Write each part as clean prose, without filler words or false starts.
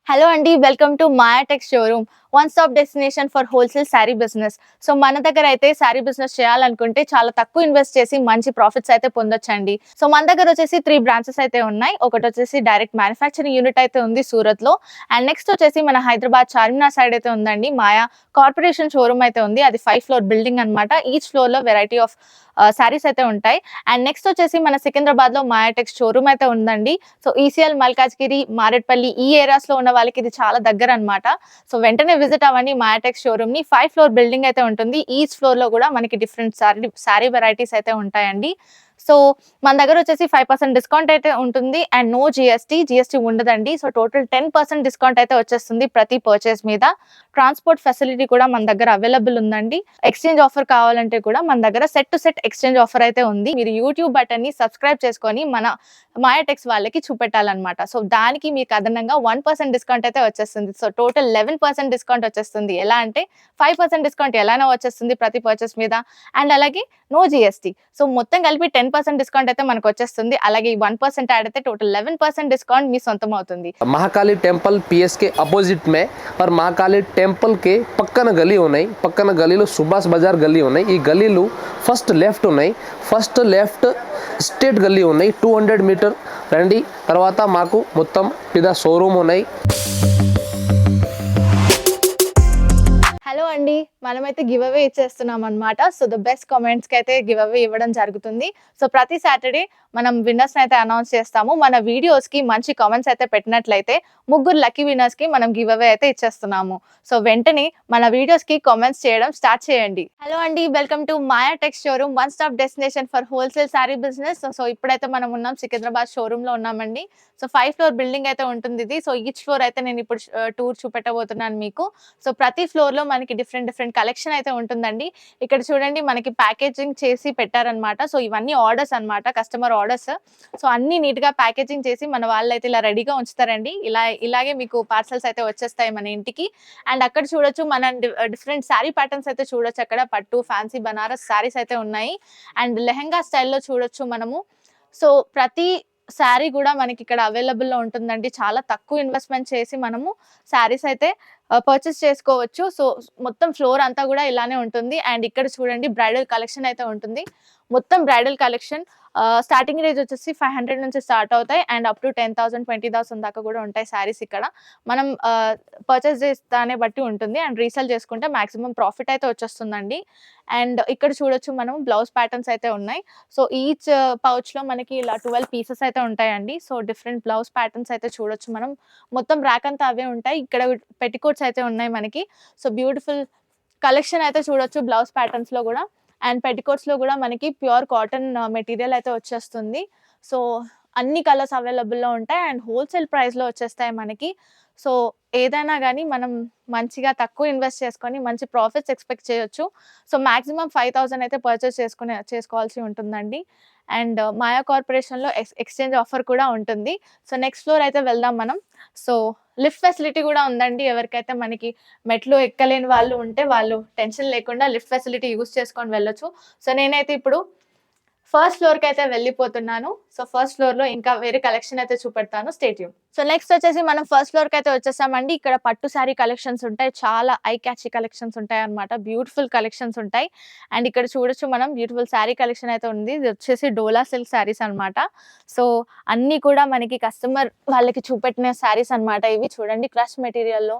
Hello అండి. Welcome to Maya Tex showroom. One stop destination for wholesale sari business. So, మన దగ్గర అయితే శారీ బిజినెస్ చేయాలనుకుంటే చాలా తక్కువ ఇన్వెస్ట్ చేసి మంచి ప్రాఫిట్స్ అయితే పొందొచ్చండి. సో, మన దగ్గర వచ్చేసి 3 బ్రాంచెస్ అయితే ఉన్నాయి. ఒకటొచ్చేసి డైరెక్ట్ మ్యానుఫ్యాక్చరింగ్ యూనిట్ అయితే ఉంది సూరత్‌లో. అండ్ నెక్స్ట్ వచ్చేసి మన హైదరాబాద్ చార్మినార్ సైడ్ అయితే ఉందండి. మాయా కార్పొరేషన్ షోరూమ్ అయితే ఉంది. అది 5 ఫ్లోర్ బిల్డింగ్ అన్నమాట. ఈచ్ ఫ్లోర్‌లో వెరైటీ ఆఫ్ శారీస్ అయితే ఉంటాయి. అండ్ నెక్స్ట్ వచ్చేసి మన సికింద్రాబాద్‌లో మాయా టెక్స్ షోరూమ్ అయితే ఉందండి. సో, ఈసీఎల్, మల్కాజ్గిరి, మారేడ్పల్లి ఈ ఏరియాస్‌లో ఉన్న వాళ్ళకి ఇది చాలా దగ్గరన్నమాట. సో, వెంటనే విజిట్ అవ్వండి మాయా టెక్స్ షోరూమ్‌ని. 5 ఫ్లోర్ బిల్డింగ్ అయితే ఉంటుంది. ఈచ్ ఫ్లోర్‌లో గూడా మనకి డిఫరెంట్ శారీ వెరైటీస్ అయితే ఉంటాయండి. సో, మన దగ్గర వచ్చేసి 5% డిస్కౌంట్ అయితే ఉంటుంది. అండ్ నో జీఎస్టీ ఉండదండి. సో, టోటల్ 10% డిస్కౌంట్ అయితే వచ్చేస్తుంది ప్రతి పర్చేస్ మీద. ట్రాన్స్‌పోర్ట్ ఫెసిలిటీ కూడా మన దగ్గర అవైలబుల్ ఉందండి. ఎక్స్‌చేంజ్ ఆఫర్ కావాలంటే కూడా మన దగ్గర set to set exchange offer అయితే ఉంది. మీరు యూట్యూబ్ బటన్‌ని సబ్స్క్రైబ్ చేసుకొని మన మాయా టెక్స్ వాళ్ళకి చూపెట్టాలన్నమాట. సో, దానికి మీకు అదనంగా 1% డిస్కౌంట్ అయితే వచ్చేస్తుంది. సో, టోటల్ 11% డిస్కౌంట్ వచ్చేస్తుంది. ఎలా అంటే 5% డిస్కౌంట్ ఎలానో వచ్చేస్తుంది ప్రతి పర్చేస్ మీద. అండ్ అలాగే నో జీఎస్టీ. సో, మొత్తం కలిపి 10% డిస్కౌంట్ అయితే మనకొచ్చేస్తుంది. అలాగే ఈ 1% యాడ్ అయితే టోటల్ 11% డిస్కౌంట్ మీ సొంతం అవుతుంది. महाकाली टेंपल पीएस के अपोजिट में और महाकाली टेंपल के పక్కన గల్లీ ఉన్నాయి. పక్కన గల్లీలో సుభాష్ బజార్ గల్లీ ఉన్నాయి. ఈ గల్లీలో ఫస్ట్ లెఫ్ట్ ఉన్నాయి. ఫస్ట్ లెఫ్ట్ స్ట్రేట్ గల్లీ ఉన్నాయి. 200 మీటర్ రండి. తర్వాత మాకు మొత్తం పెద్ద షోరూమ్ ఉన్నాయి. హలో అండి. మనమైతే గివ్ అవే ఇచ్చేస్తున్నామన్నమాట. సో, ద బెస్ట్ కామెంట్స్‌కి అయితే గివ్ అవే ఇవ్వడం జరుగుతుంది. సో, ప్రతి సాటర్‌డే మనం విన్నర్స్‌ని అయితే అనౌన్స్ చేస్తాము. మన వీడియోస్‌కి మంచి కామెంట్స్ అయితే పెట్టినట్లయితే ముగ్గురు లక్కీ విన్నర్స్‌కి మనం గివ్ అవే అయితే ఇచ్చేస్తున్నాము. సో, వెంటనే మన వీడియోస్‌కి కామెంట్స్ చేయడం స్టార్ట్ చేయండి. హలో అండి. Welcome to Maya Tex showroom. One stop destination for wholesale sari business. So, ఇప్పుడైతే మనం ఉన్నాం సికింద్రాబాద్ షోరూమ్‌లో ఉన్నామండి. సో, 5 ఫ్లోర్ బిల్డింగ్ అయితే ఉంటుందిది. సో, ఈచ్ ఫ్లోర్ అయితే నేను ఇప్పుడు టూర్ చూపెట్టబోతున్నాను మీకు. సో, ప్రతి ఫ్లోర్‌లో మనకి డిఫరెంట్ కలెక్షన్ అయితే ఉంటుందండి. ఇక్కడ చూడండి మనకి ప్యాకేజింగ్ చేసి పెట్టారన్నమాట. సో, ఇవన్నీ ఆర్డర్స్ అన్నమాట. Customer orders. సో, అన్నీ నీట్‌గా ప్యాకేజింగ్ చేసి మన వాళ్ళైతే ఇలా రెడీగా ఉంచుతారండి. ఇలాగే మీకు పార్సెల్స్ అయితే వచ్చేస్తాయి మన ఇంటికి. అండ్ అక్కడ చూడొచ్చు మనం డిఫరెంట్ శారీ ప్యాటర్న్స్ అయితే చూడొచ్చు అక్కడ. పట్టు, ఫ్యాన్సీ, బనారస్ శారీస్ అయితే ఉన్నాయి. అండ్ లెహెంగా స్టైల్‌లో చూడొచ్చు మనము. సో, ప్రతి శారీ గూడా మనకిక్కడ అవైలబుల్‌లో ఉంటుందండి. చాలా తక్కువ ఇన్వెస్ట్‌మెంట్ చేసి మనము శారీస్ అయితే పర్చేస్ చేసుకోవచ్చు. సో, మొత్తం ఫ్లోర్ అంతా గూడా ఇలానే ఉంటుంది. అండ్ ఇక్కడ చూడండి బ్రైడల్ కలెక్షన్ అయితే ఉంటుంది. మొత్తం బ్రైడల్ కలెక్షన్ స్టార్టింగ్ రేంజ్ వచ్చేసి 500 నుంచి స్టార్ట్ అవుతాయి. అండ్ అప్ టు 10,000, 20,000 దాకా గూడా ఉంటాయి శారీస్ ఇక్కడ. మనం పర్చేస్ చేసే దాన్ని బట్టి ఉంటుంది. అండ్ రీసేల్ చేసుకుంటే మాక్సిమం ప్రాఫిట్ అయితే వచ్చేస్తుందండి. అండ్ ఇక్కడ చూడొచ్చు మనం బ్లౌజ్ ప్యాటర్న్స్ అయితే ఉన్నాయి. సో, ఈచ్ పౌచ్‌లో మనకి ఇలా 12 పీసెస్ అయితే ఉంటాయండి. సో, డిఫరెంట్ బ్లౌజ్ ప్యాటర్న్స్ అయితే చూడొచ్చు మనం. మొత్తం ర్యాక్ అంతా అవే ఉంటాయి. ఇక్కడ పెట్టికోట్స్ అయితే ఉన్నాయి మనకి. సో, బ్యూటిఫుల్ కలెక్షన్ అయితే చూడొచ్చు బ్లౌజ్ ప్యాటర్న్స్‌లో గూడా. అండ్ పెట్టికోట్స్‌లో గూడా మనకి ప్యూర్ కాటన్ మెటీరియల్ అయితే వచ్చేస్తుంది. సో, అన్ని కలర్స్ అవైలబుల్‌లో ఉంటాయి. అండ్ హోల్‌సేల్ ప్రైస్‌లో వచ్చేస్తాయి మనకి. సో, ఏదైనా గానీ మనం మంచిగా తక్కువ ఇన్వెస్ట్ చేసుకొని మంచి ప్రాఫిట్స్ ఎక్స్‌పెక్ట్ చేయొచ్చు. సో, మాక్సిమం 5,000 అయితే పర్చేస్ చేసుకోవాల్సి ఉంటుందండి. అండ్ మాయా కార్పొరేషన్‌లో ఎక్స్‌చేంజ్ ఆఫర్ కూడా ఉంటుంది. సో, నెక్స్ట్ ఫ్లోర్ అయితే వెళ్దాం మనం. సో, లిఫ్ట్ ఫెసిలిటీ గూడా ఉందండి. ఎవరికైతే మనకి మెట్లు ఎక్కలేని వాళ్ళు ఉంటే వాళ్ళు టెన్షన్ లేకుండా లిఫ్ట్ ఫెసిలిటీ యూజ్ చేసుకొని వెళ్ళొచ్చు. సో, నేనైతే ఇప్పుడు ఫస్ట్ ఫ్లోర్‌కైతే వెళ్ళిపోతున్నాను. సో, ఫస్ట్ ఫ్లోర్‌లో ఇంకా వేరే కలెక్షన్ అయితే చూపెడతాను. Stay tune. సో, నెక్స్ట్ వచ్చేసి మనం ఫస్ట్ ఫ్లోర్‌కైతే వచ్చేసామండి. ఇక్కడ పట్టు శారీ కలెక్షన్స్ ఉంటాయి. చాలా ఐ క్యాచీ కలెక్షన్స్ ఉంటాయన్నమాట. బ్యూటిఫుల్ కలెక్షన్స్ ఉంటాయి. అండ్ ఇక్కడ చూడొచ్చు మనం బ్యూటిఫుల్ శారీ కలెక్షన్ అయితే ఉంది. ఇది వచ్చేసి డోలా సిల్క్ శారీస్ అన్నమాట. సో, అన్నీ కూడా మనకి కస్టమర్ వాళ్ళకి చూపెట్టిన శారీస్ అన్నమాట ఇవి. చూడండి క్రష్ మెటీరియల్‌లో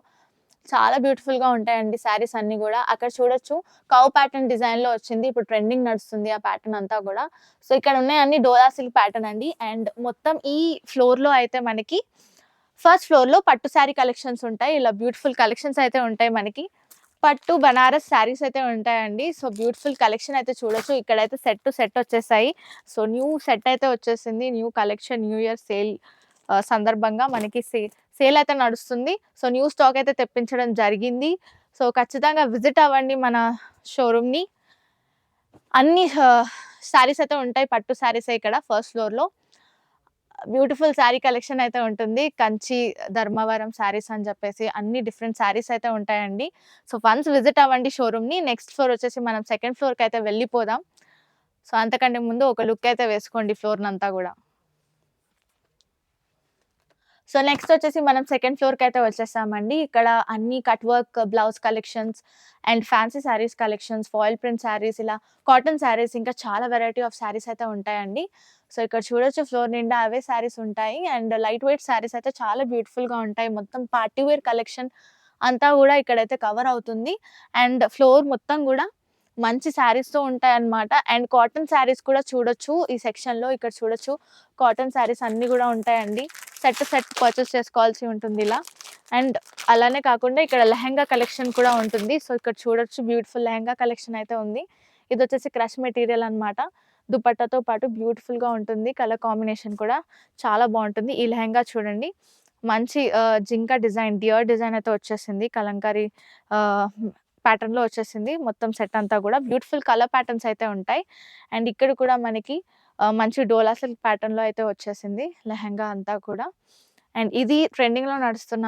చాలా బ్యూటిఫుల్‌గా ఉంటాయండి శారీస్ అన్నీ గూడా. అక్కడ చూడొచ్చు కౌ ప్యాటర్న్ డిజైన్‌లో వచ్చింది. ఇప్పుడు ట్రెండింగ్ నడుస్తుంది ఆ ప్యాటర్న్ అంతా గూడా. సో, ఇక్కడ ఉన్నాయన్నీ డోలా సిల్క్ ప్యాటర్న్ అండి. అండ్ మొత్తం ఈ ఫ్లోర్‌లో అయితే మనకి ఫస్ట్ ఫ్లోర్‌లో పట్టు శారీ కలెక్షన్స్ ఉంటాయి. ఇలా బ్యూటిఫుల్ కలెక్షన్స్ అయితే ఉంటాయి మనకి. పట్టు, బనారస్ శారీస్ అయితే ఉంటాయండి. సో, బ్యూటిఫుల్ కలెక్షన్ అయితే చూడొచ్చు. ఇక్కడైతే సెట్ టు సెట్ వచ్చేసాయి. సో, న్యూ సెట్ అయితే వచ్చేసింది. New collection new year sale సందర్భంగా మనకి సేల్ అయితే నడుస్తుంది. సో, న్యూ స్టాక్ అయితే తెప్పించడం జరిగింది. సో, ఖచ్చితంగా విజిట్ అవ్వండి మన షోరూమ్‌ని. అన్ని శారీస్ అయితే ఉంటాయి. పట్టు శారీసే ఇక్కడ ఫస్ట్ ఫ్లోర్‌లో. బ్యూటిఫుల్ శారీ కలెక్షన్ అయితే ఉంటుంది. కంచి, ధర్మవరం శారీస్ అని చెప్పేసి అన్ని డిఫరెంట్ శారీస్ అయితే ఉంటాయండి. సో, వన్స్ విజిట్ అవ్వండి షోరూమ్‌ని. నెక్స్ట్ ఫ్లోర్ వచ్చేసి మనం సెకండ్ ఫ్లోర్‌కైతే వెళ్ళిపోదాం. సో, అంతకంటే ముందు ఒక లుక్ అయితే వేసుకోండి ఫ్లోర్‌నంతా గూడా. సో నెక్స్ట్ వచ్చేసి మనం సెకండ్ ఫ్లోర్‌కి అయితే వచ్చేసామండి. ఇక్కడ అన్ని cut work blouse collections and fancy saris collections, foil print saris, ఇలా కాటన్ శారీస్, ఇంకా చాలా వెరైటీ ఆఫ్ శారీస్ అయితే ఉంటాయండి. సో ఇక్కడ చూడొచ్చు ఫ్లోర్ నిండా అవే శారీస్ ఉంటాయి. అండ్ లైట్ వెయిట్ శారీస్ అయితే చాలా బ్యూటిఫుల్‌గా ఉంటాయి. మొత్తం పార్టీ వేర్ కలెక్షన్ అంతా గూడా ఇక్కడైతే కవర్ అవుతుంది. అండ్ ఫ్లోర్ మొత్తం గూడా మంచి శారీస్‌తో ఉంటాయన్నమాట. అండ్ కాటన్ శారీస్ కూడా చూడొచ్చు ఈ సెక్షన్‌లో. ఇక్కడ చూడొచ్చు కాటన్ శారీస్ అన్నీ గూడా ఉంటాయండి. సెట్ పర్చేస్ చేసుకోవాల్సి ఉంటుంది ఇలా. అండ్ అలానే కాకుండా ఇక్కడ లెహెంగా కలెక్షన్ కూడా ఉంటుంది. సో ఇక్కడ చూడొచ్చు బ్యూటిఫుల్ లెహెంగా కలెక్షన్ అయితే ఉంది. ఇదొచ్చేసి క్రష్ మెటీరియల్ అన్నమాట. దుపట్టాతో పాటు బ్యూటిఫుల్‌గా ఉంటుంది. కలర్ కాంబినేషన్ కూడా చాలా బావుంటుంది. ఈ లెహెంగా చూడండి. మంచి జింక డిజైన్, డియర్ డిజైన్ అయితే వచ్చేసింది. కలంకారీ ఆహ్, ప్యాటర్న్‌లో వచ్చేసింది. మొత్తం సెట్ అంతా గూడా బ్యూటిఫుల్ కలర్ ప్యాటర్న్స్ అయితే ఉంటాయి. అండ్ ఇక్కడ కూడా మనకి మంచి డోలా సిల్క్ ప్యాటర్న్‌లో అయితే వచ్చేసింది లెహెంగా అంతా కూడా. అండ్ ఇది ట్రెండింగ్‌లో నడుస్తున్న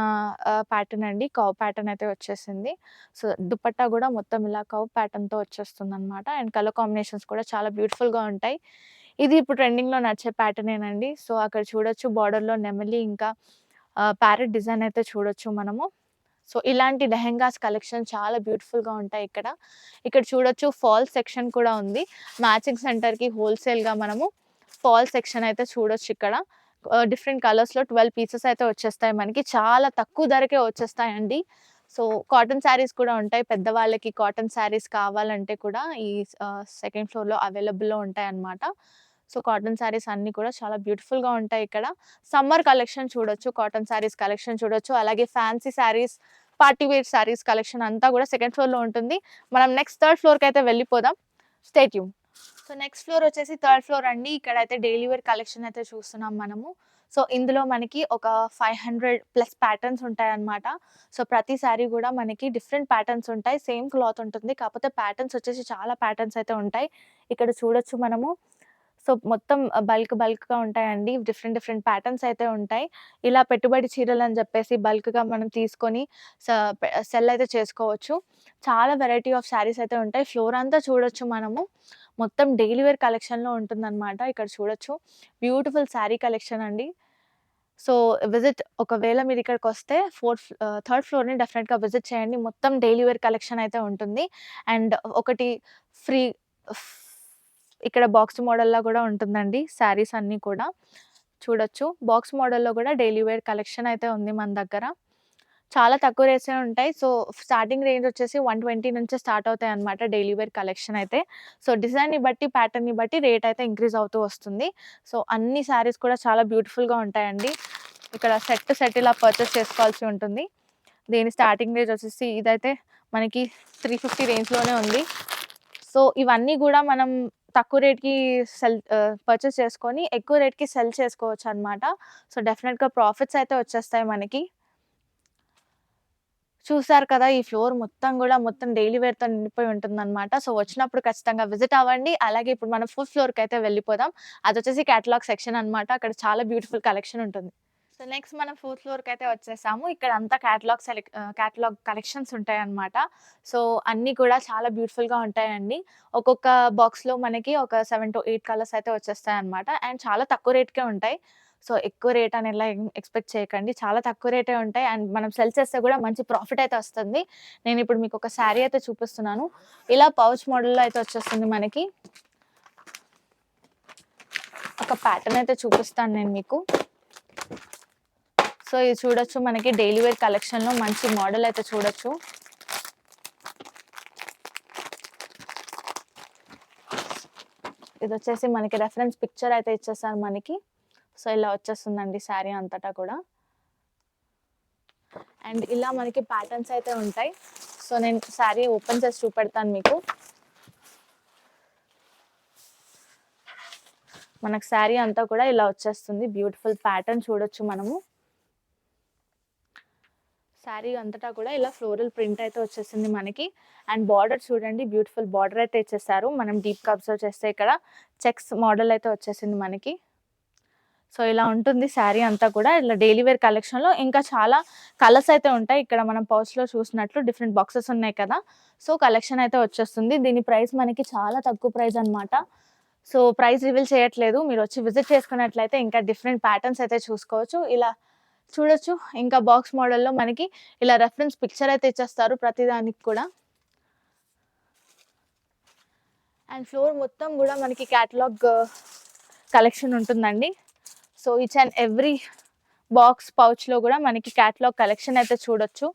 ప్యాటర్న్ అండి. కర్వ్ ప్యాటర్న్ అయితే వచ్చేసింది. సో దుపట్టా గూడా మొత్తం ఇలా కర్వ్ ప్యాటర్న్‌తో వచ్చేస్తుందనమాట. అండ్ కలర్ కాంబినేషన్స్ కూడా చాలా బ్యూటిఫుల్‌గా ఉంటాయి. ఇది ఇప్పుడు ట్రెండింగ్‌లో నడిచే ప్యాటర్నేనండి. సో అక్కడ చూడొచ్చు బార్డర్‌లో నెమలి, ఇంకా ప్యారెట్ డిజైన్ అయితే చూడొచ్చు మనము. సో ఇలాంటి లెహెంగాస్ కలెక్షన్ చాలా బ్యూటిఫుల్‌గా ఉంటాయి ఇక్కడ. ఇక్కడ చూడొచ్చు ఫాల్ సెక్షన్ కూడా ఉంది. మ్యాచింగ్ సెంటర్‌కి హోల్‌సేల్‌గా మనము ఫాల్ సెక్షన్ అయితే చూడొచ్చు ఇక్కడ. డిఫరెంట్ కలర్స్‌లో 12 పీసెస్ అయితే వచ్చేస్తాయి మనకి. చాలా తక్కువ ధరకే వచ్చేస్తాయండి. సో కాటన్ శారీస్ కూడా ఉంటాయి. పెద్దవాళ్ళకి కాటన్ శారీస్ కావాలంటే కూడా ఈ సెకండ్ ఫ్లోర్‌లో అవైలబుల్‌లో ఉంటాయన్నమాట. సో కాటన్ శారీస్ అన్నీ కూడా చాలా బ్యూటిఫుల్‌గా ఉంటాయి ఇక్కడ. సమ్మర్ కలెక్షన్ చూడొచ్చు. కాటన్ శారీస్ కలెక్షన్ చూడొచ్చు. అలాగే fancy saris, party wear saris collection అంతా కూడా సెకండ్ ఫ్లోర్‌లో ఉంటుంది. మనం నెక్స్ట్ థర్డ్ ఫ్లోర్‌కి అయితే వెళ్ళిపోదాం. Stay tune. So next floor వచ్చేసి థర్డ్ ఫ్లోర్ అండి. ఇక్కడైతే డైలీ వేర్ కలెక్షన్ అయితే చూస్తున్నాం మనము. సో ఇందులో మనకి ఒక 500 ప్లస్ ప్యాటర్న్స్ ఉంటాయన్నమాట. సో ప్రతి శారీ గూడా మనకి డిఫరెంట్ ప్యాటర్న్స్ ఉంటాయి. సేమ్ క్లాత్ ఉంటుంది. కాకపోతే ప్యాటర్న్స్ వచ్చేసి చాలా ప్యాటర్న్స్ అయితే ఉంటాయి. ఇక్కడ చూడొచ్చు మనము. సో మొత్తం బల్క్‌గా ఉంటాయండి. డిఫరెంట్ ప్యాటర్న్స్ అయితే ఉంటాయి. ఇలా పెట్టుబడి చీరలని జెప్పేసి బల్క్‌గా మనం తీసుకొని స సెల్ అయితే చేసుకోవచ్చు. చాలా వెరైటీ ఆఫ్ శారీస్ అయితే ఉంటాయి. ఫ్లోర్ అంతా చూడొచ్చు మనము. మొత్తం డైలీ వేర్ కలెక్షన్‌లో ఉంటుందన్నమాట. ఇక్కడ చూడొచ్చు. బ్యూటిఫుల్ శారీ కలెక్షన్ అండి. సో ఒకవేళ మీరు ఇక్కడికొస్తే థర్డ్ ఫ్లోర్‌ని డెఫినెట్‌గా విజిట్ చేయండి. మొత్తం డైలీ వేర్ కలెక్షన్ అయితే ఉంటుంది. అండ్ ఒకటి ఫ్రీ ఇక్కడ బాక్స్ మోడల్‌లా గూడా ఉంటుందండి శారీస్ అన్నీ కూడా. చూడొచ్చు. బాక్స్ మోడల్‌లో గూడా డైలీ వేర్ కలెక్షన్ అయితే ఉంది మన దగ్గర. చాలా తక్కువ రేట్సే ఉంటాయి. సో స్టార్టింగ్ రేంజ్ వచ్చేసి 120 నుంచే స్టార్ట్ అవుతాయన్నమాట డైలీ వేర్ కలెక్షన్ అయితే. సో డిజైన్‌ని బట్టి, ప్యాటర్న్‌ని బట్టి రేట్ అయితే ఇంక్రీజ్ అవుతూ వస్తుంది. సో అన్ని శారీస్ కూడా చాలా బ్యూటిఫుల్‌గా ఉంటాయండి. ఇక్కడ సెట్ ఇలా పర్చేస్ చేసుకోవాల్సి ఉంటుంది. దీని స్టార్టింగ్ రేంజ్ వచ్చేసి ఇదైతే మనకి 350 రేంజ్‌లోనే ఉంది. సో ఇవన్నీ గూడా మనం తక్కువ రేట్‌కి పర్చేస్ చేసుకొని ఎక్కువ రేట్‌కి సెల్ చేసుకోవచ్చనమాట. సో డెఫినిట్‌గా ప్రాఫిట్స్ అయితే వచ్చేస్తాయి మనకి. చూసారు కదా! ఈ ఫ్లోర్ మొత్తం డైలీ వేర్‌తో నిండిపోయి ఉంటుందనమాట. సో వచ్చినప్పుడు ఖచ్చితంగా విజిట్ అవ్వండి. అలాగే ఇప్పుడు మనం ఫోర్త్ ఫ్లోర్‌కైతే వెళ్ళిపోదాం. అదొచ్చేసి క్యాటలాగ్ సెక్షన్ అనమాట. అక్కడ చాలా బ్యూటిఫుల్ కలెక్షన్ ఉంటుంది. సో నెక్స్ట్ మనం ఫోర్త్ ఫ్లోర్‌కైతే వచ్చేసాము. ఇక్కడ అంతా క్యాటలాగ్ కలెక్షన్స్ ఉంటాయన్నమాట. సో అన్నీ కూడా చాలా బ్యూటిఫుల్‌గా ఉంటాయండి. ఒక్కొక్క బాక్స్‌లో మనకి ఒక 7-8 కలర్స్ అయితే వచ్చేస్తాయన్నమాట. అండ్ చాలా తక్కువ రేట్‌కే ఉంటాయి. సో ఎక్కువ రేట్ అని ఎలా ఎక్స్‌పెక్ట్ చేయకండి. చాలా తక్కువ రేటే ఉంటాయి. అండ్ మనం సెల్ చేస్తే కూడా మంచి ప్రాఫిట్ అయితే వస్తుంది. నేను ఇప్పుడు మీకు ఒక శారీ అయితే చూపిస్తున్నాను. ఇలా పౌచ్ మోడల్‌లో అయితే వచ్చేస్తుంది మనకి. ఒక ప్యాటర్న్ అయితే చూపిస్తాను నేను మీకు. సో ఇది చూడొచ్చు మనకి డైలీ వేర్ కలెక్షన్‌లో మంచి మోడల్ అయితే చూడొచ్చు. ఇదొచ్చేసి మనకి రెఫరెన్స్ పిక్చర్ అయితే ఇచ్చేసారు మనకి. సో ఇలా వచ్చేస్తుందండి శారీ అంతటా కూడా. అండ్ ఇలా మనకి ప్యాటర్న్స్ అయితే ఉంటాయి. సో నేను శారీ ఓపెన్ చేసి చూపెడతాను మీకు. మనకు శారీ అంతా కూడా ఇలా వచ్చేస్తుంది. బ్యూటిఫుల్ ప్యాటర్న్ చూడొచ్చు మనము. శారీ అంతటా కూడా ఇలా ఫ్లోరల్ ప్రింట్ అయితే వచ్చేసింది మనకి. అండ్ బార్డర్ చూడండి, బ్యూటిఫుల్ బార్డర్ అయితే ఇచ్చేసారు. మనం డీప్‌గా అబ్జర్వ్ చేస్తే ఇక్కడ చెక్స్ మోడల్ అయితే వచ్చేసింది మనకి. సో ఇలా ఉంటుంది శారీ అంతా కూడా. ఇలా డైలీ వేర్ కలెక్షన్‌లో ఇంకా చాలా కలర్స్ అయితే ఉంటాయి. ఇక్కడ మనం పౌచ్‌లో చూసినట్లు డిఫరెంట్ బాక్సెస్ ఉన్నాయి కదా! సో కలెక్షన్ అయితే వచ్చేస్తుంది. దీని ప్రైస్ మనకి చాలా తక్కువ ప్రైస్ అన్నమాట. సో ప్రైస్ రివీల్ చేయట్లేదు. మీరొచ్చి విజిట్ చేసుకున్నట్లయితే ఇంకా డిఫరెంట్ ప్యాటర్న్స్ అయితే చూసుకోవచ్చు. ఇలా చూడొచ్చు. ఇంకా బాక్స్ మోడల్‌లో మనకి ఇలా రెఫరెన్స్ పిక్చర్ అయితే ఇచ్చేస్తారు ప్రతిదానికి కూడా. అండ్ ఫ్లోర్ మొత్తం గూడా మనకి క్యాటలాగ్ కలెక్షన్ ఉంటుందండి. So each and every box పౌచ్‌లో గూడా మనకి క్యాటలాగ్ కలెక్షన్ అయితే చూడొచ్చు.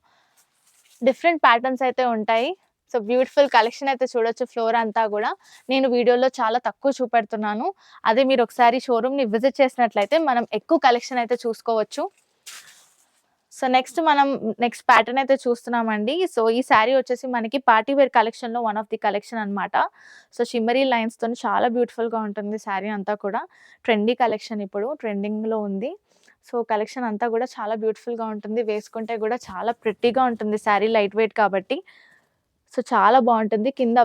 డిఫరెంట్ ప్యాటర్న్స్ అయితే ఉంటాయి. సో బ్యూటిఫుల్ కలెక్షన్ అయితే చూడొచ్చు ఫ్లోర్ అంతా గూడా. నేను వీడియోలో చాలా తక్కువ చూపెడుతున్నాను. అదే మీరు ఒకసారి షోరూమ్‌ని విజిట్ చేసినట్లయితే మనం ఎక్కువ కలెక్షన్ అయితే చూసుకోవచ్చు. సో నెక్స్ట్ ప్యాటర్న్ అయితే చూస్తున్నామండి. సో ఈ శారీ వచ్చేసి మనకి పార్టీ వేర్ కలెక్షన్‌లో వన్ ఆఫ్ ది కలెక్షన్ అన్నమాట. సో షిమ్మరీ లైన్స్‌తోని చాలా బ్యూటిఫుల్‌గా ఉంటుంది శారీ అంతా కూడా. ట్రెండీ కలెక్షన్ ఇప్పుడు ట్రెండింగ్‌లో ఉంది. సో కలెక్షన్ అంతా కూడా చాలా బ్యూటిఫుల్‌గా ఉంటుంది. వేసుకుంటే కూడా చాలా ప్రిట్టీగా ఉంటుంది శారీ లైట్ వెయిట్ కాబట్టి. సో చాలా బావుంటుంది. కింద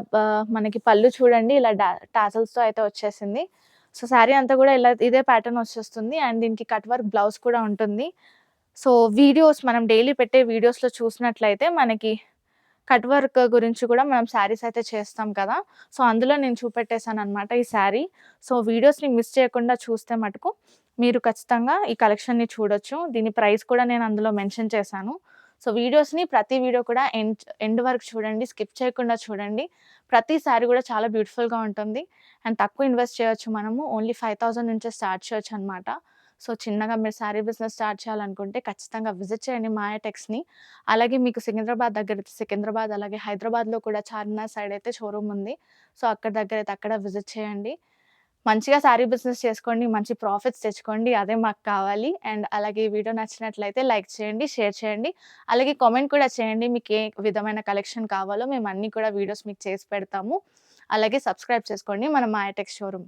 మనకి పళ్ళు చూడండి ఇలా టాసెల్స్‌తో అయితే వచ్చేసింది. సో శారీ అంతా కూడా ఇలా ఇదే ప్యాటర్న్ వచ్చేస్తుంది. అండ్ దీనికి కట్ వర్క్ బ్లౌజ్ కూడా ఉంటుంది. సో మనం డైలీ పెట్టే వీడియోస్‌లో చూసినట్లయితే మనకి కట్ వర్క్ గురించి కూడా మనం శారీస్ అయితే చేస్తాం కదా! సో అందులో నేను చూపెట్టేసాననమాట ఈ శారీ. సో వీడియోస్‌ని మిస్ చేయకుండా చూస్తే మటుకు మీరు ఖచ్చితంగా ఈ కలెక్షన్‌ని చూడొచ్చు. దీని ప్రైస్ కూడా నేను అందులో మెన్షన్ చేశాను. సో ప్రతి వీడియో కూడా ఎండ్ వరకు చూడండి. స్కిప్ చేయకుండా చూడండి. ప్రతి శారీ కూడా చాలా బ్యూటిఫుల్‌గా ఉంటుంది. అండ్ తక్కువ ఇన్వెస్ట్ చేయొచ్చు మనము. ఓన్లీ 5000 నుంచే స్టార్ట్ చేయొచ్చనమాట. సో చిన్నగా మీరు శారీ బిజినెస్ స్టార్ట్ చేయాలనుకుంటే ఖచ్చితంగా విజిట్ చేయండి మాయా టెక్స్‌ని. అలాగే మీకు సికింద్రాబాద్ అలాగే హైదరాబాద్‌లో కూడా చార్మినార్ సైడ్ అయితే షోరూమ్ ఉంది. సో అక్కడి దగ్గరైతే అక్కడ విజిట్ చేయండి. మంచిగా శారీ బిజినెస్ చేసుకోండి. మంచి ప్రాఫిట్స్ తెచ్చుకోండి. అదే మాకు కావాలి. అండ్ అలాగే ఈ వీడియో నచ్చినట్లయితే లైక్ చేయండి, షేర్ చేయండి. అలాగే కామెంట్ కూడా చేయండి. మీకు ఏ విధమైన కలెక్షన్ కావాలో మేము అన్నీ కూడా వీడియోస్ మీకు చేసి పెడతాము. అలాగే సబ్స్క్రైబ్ చేసుకోండి మన మాయా టెక్స్ షోరూమ్.